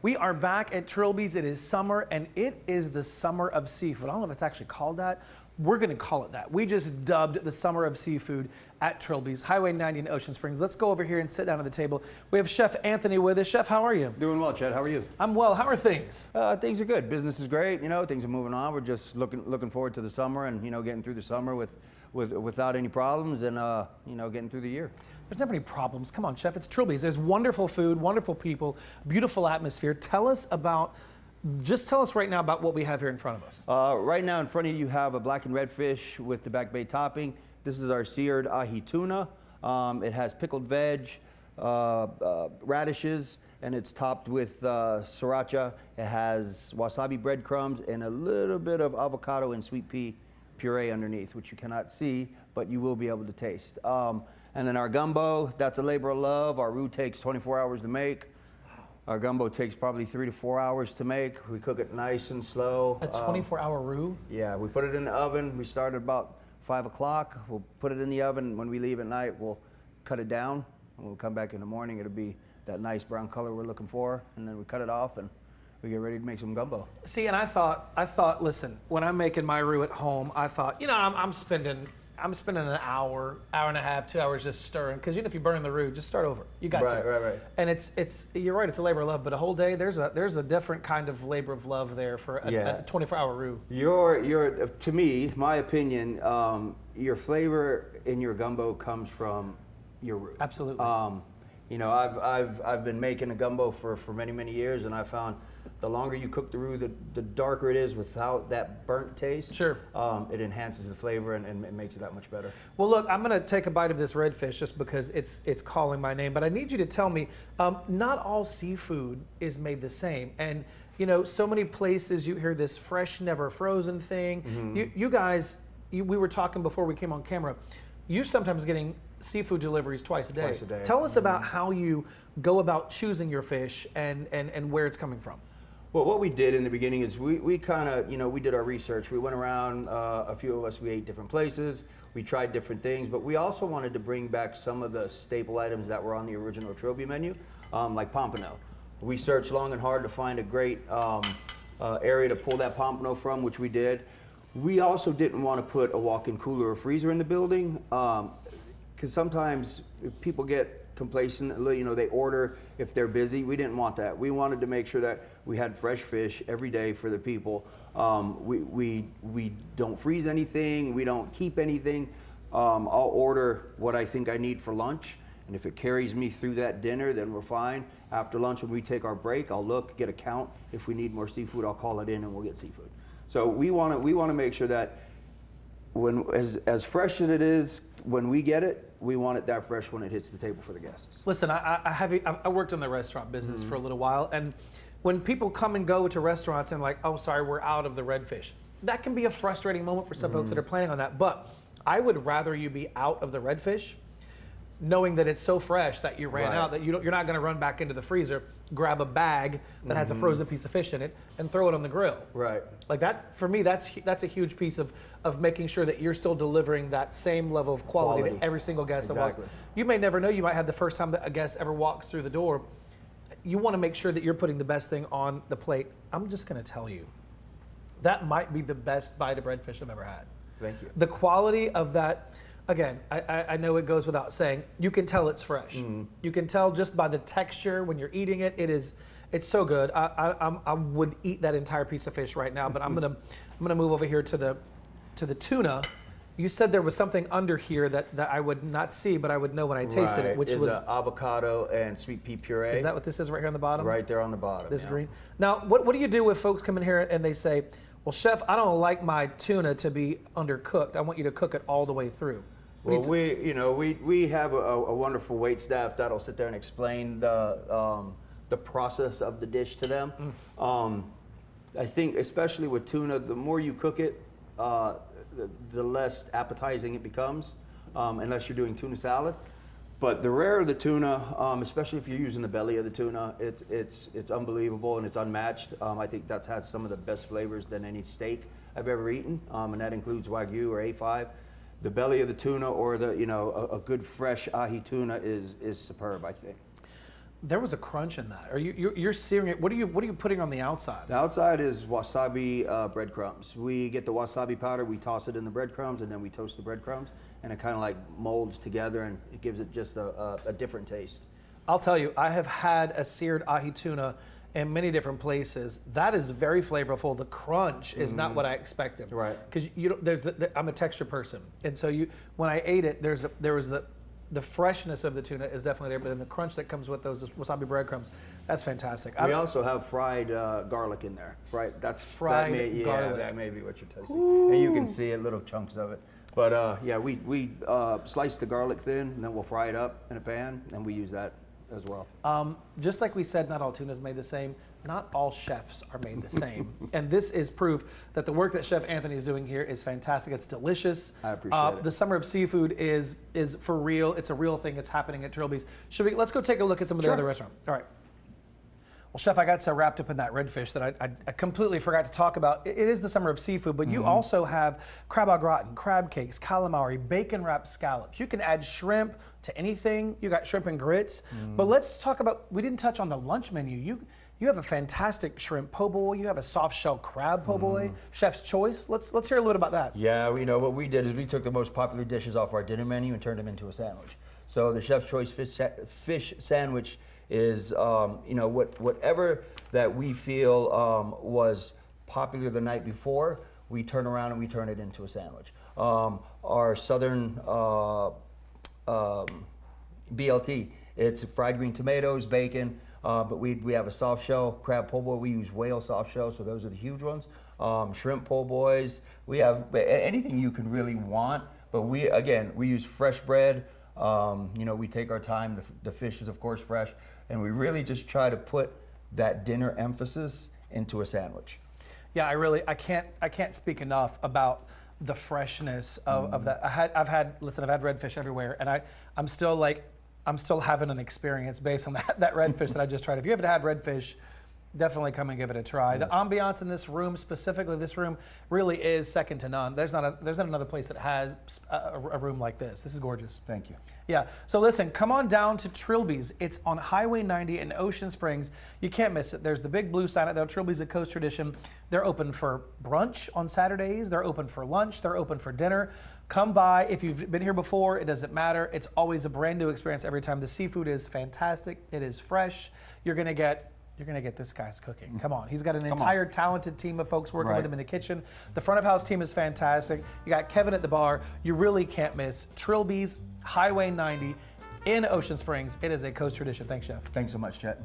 We are back at Trilby's. It is summer, and it is the summer of seafood. I don't know if it's actually called that. We're going to call it that. We just dubbed the summer of seafood at Trilby's, Highway 90 in Ocean Springs. Let's go over here and sit down at the table. We have Chef Anthony with us. Chef, how are you? Doing well, Chad. How are you? I'm well. How are things? Things are good. Business is great. You know, things are moving on. We're just looking forward to the summer and getting through the summer without any problems and getting through the year. There's never any problems. Come on, Chef. It's Trilby's. There's wonderful food, wonderful people, beautiful atmosphere. Tell us right now about what we have here in front of us. Right now in front of you have a black and red fish with the Back Bay topping. This is our seared ahi tuna. It has pickled veg, radishes, and it's topped with sriracha. It has wasabi breadcrumbs and a little bit of avocado and sweet pea puree underneath, which you cannot see, but you will be able to taste. And then our gumbo, that's a labor of love. Our roux takes 24 hours to make. Our gumbo takes probably 3 to 4 hours to make. We cook it nice and slow. A 24-hour roux? Yeah, we put it in the oven. We start at about 5 o'clock. We'll put it in the oven. When we leave at night, we'll cut it down. And we'll come back in the morning. It'll be that nice brown color we're looking for. And then we cut it off and we get ready to make some gumbo. See, and I thought, listen, when I'm making my roux at home, I thought, I'm spending an hour and a half, 2 hours just stirring. Because if you burn the roux, just start over. You got to. Right. And you're right, it's a labor of love, but a whole day, there's a different kind of labor of love there for a 24-hour roux. To me, my opinion, your flavor in your gumbo comes from your roux. Absolutely. I've been making a gumbo for many, many years, and I found the longer you cook the roux, the darker it is without that burnt taste. Sure. It enhances the flavor and it makes it that much better. Well, look, I'm going to take a bite of this redfish just because it's calling my name, but I need you to tell me, not all seafood is made the same. And, so many places you hear this fresh, never frozen thing. Mm-hmm. You guys, we were talking before we came on camera, you're sometimes getting seafood deliveries twice a day. Tell us about how you go about choosing your fish and where it's coming from. Well, what we did in the beginning is we kind of, we did our research. We went around, a few of us, we ate different places. We tried different things, but we also wanted to bring back some of the staple items that were on the original Trilby menu, like pompano. We searched long and hard to find a great area to pull that pompano from, which we did. We also didn't want to put a walk-in cooler or freezer in the building, because sometimes people get complacent, they order if they're busy. We didn't want that. We wanted to make sure that we had fresh fish every day for the people. We don't freeze anything. We don't keep anything. I'll order what I think I need for lunch, and if it carries me through that dinner, then we're fine. After lunch, when we take our break, I'll look, get a count. If we need more seafood, I'll call it in and we'll get seafood. So we want to make sure that when as fresh as it is, when we get it, we want it that fresh when it hits the table for the guests. Listen, I worked in the restaurant business for a little while, and when people come and go to restaurants and like, oh, sorry, we're out of the redfish, that can be a frustrating moment for some folks that are planning on that. But I would rather you be out of the redfish, knowing that it's so fresh that you ran out, that you're not going to run back into the freezer, grab a bag that has a frozen piece of fish in it, and throw it on the grill. Right. Like that, for me, that's a huge piece of making sure that you're still delivering that same level of quality to every single guest that walks. You may never know, you might have the first time that a guest ever walks through the door. You want to make sure that you're putting the best thing on the plate. I'm just going to tell you, that might be the best bite of redfish I've ever had. Thank you. The quality of that. Again, I know it goes without saying, you can tell it's fresh. You can tell just by the texture when you're eating it. It's so good. I would eat that entire piece of fish right now, but I'm gonna move over here to the tuna. You said there was something under here that I would not see, but I would know when I tasted it, which was avocado and sweet pea puree. Is that what this is right here on the bottom? Right there on the bottom. This green. Now, what do you do if folks come in here and they say, well, Chef, I don't like my tuna to be undercooked. I want you to cook it all the way through. Well, we have a wonderful wait staff that'll sit there and explain the process of the dish to them. I think especially with tuna, the more you cook it, the less appetizing it becomes, unless you're doing tuna salad. But the rarer the tuna, especially if you're using the belly of the tuna, it's unbelievable and it's unmatched. I think that has some of the best flavors than any steak I've ever eaten, and that includes Wagyu or A5. The belly of the tuna or a good fresh ahi tuna is superb, I think. There was a crunch in that. Are you're searing it? What are you putting on the outside? The outside is wasabi breadcrumbs. We get the wasabi powder, we toss it in the breadcrumbs, and then we toast the breadcrumbs, and it kind of like molds together, and it gives it just a different taste. I'll tell you, I have had a seared ahi tuna in many different places. That is very flavorful. The crunch is not what I expected. Right. Because I'm a texture person, and so when I ate it, there was the freshness of the tuna is definitely there, but then the crunch that comes with those wasabi breadcrumbs, that's fantastic. We also have fried garlic in there. Right. That's fried garlic. Yeah, that may be what you're tasting. Ooh. And you can see it, little chunks of it. But yeah, we slice the garlic thin, and then we'll fry it up in a pan, and we use that as well. Just like we said, not all tuna is made the same. Not all chefs are made the same. And this is proof that the work that Chef Anthony is doing here is fantastic. It's delicious. I appreciate it. The Summer of Seafood is for real. It's a real thing. It's happening at Trilby's. Let's go take a look at some of the other restaurants. All right. Well, Chef, I got so wrapped up in that redfish that I completely forgot to talk about. It is the Summer of Seafood, but you also have crab au gratin, crab cakes, calamari, bacon wrapped scallops. You can add shrimp to anything. You got shrimp and grits. But let's talk about, we didn't touch on the lunch menu. You have a fantastic shrimp po' boy. You have a soft shell crab po' boy. Chef's choice. Let's hear a little bit about that. Yeah, what we did is we took the most popular dishes off our dinner menu and turned them into a sandwich. So the Chef's Choice fish sandwich is whatever that we feel was popular the night before, we turn around and we turn it into a sandwich. Our southern BLT, it's fried green tomatoes, bacon, but we have a soft shell crab po' boy. We use whale soft shells, so those are the huge ones. Shrimp po' boys. We have anything you can really want, but we use fresh bread. We take our time. The fish is of course fresh, and we really just try to put that dinner emphasis into a sandwich. Yeah, I can't speak enough about the freshness of that. I've had redfish everywhere, and I'm still having an experience based on that redfish that I just tried. If you haven't had redfish, definitely come and give it a try. Yes. The ambiance in this room, specifically this room, really is second to none. There's not another place that has a room like this. This is gorgeous. Thank you. Yeah, so listen, come on down to Trilby's. It's on Highway 90 in Ocean Springs. You can't miss it. There's the big blue sign out there. Trilby's, a Coast Tradition. They're open for brunch on Saturdays. They're open for lunch. They're open for dinner. Come by. If you've been here before, it doesn't matter. It's always a brand new experience every time. The seafood is fantastic. It is fresh. You're gonna get this guy's cooking. Come on. He's got an entire talented team of folks working with him in the kitchen. The front of house team is fantastic. You got Kevin at the bar. You really can't miss Trilby's, Highway 90 in Ocean Springs. It is a Coast Tradition. Thanks, Chef. Thanks so much, Chet.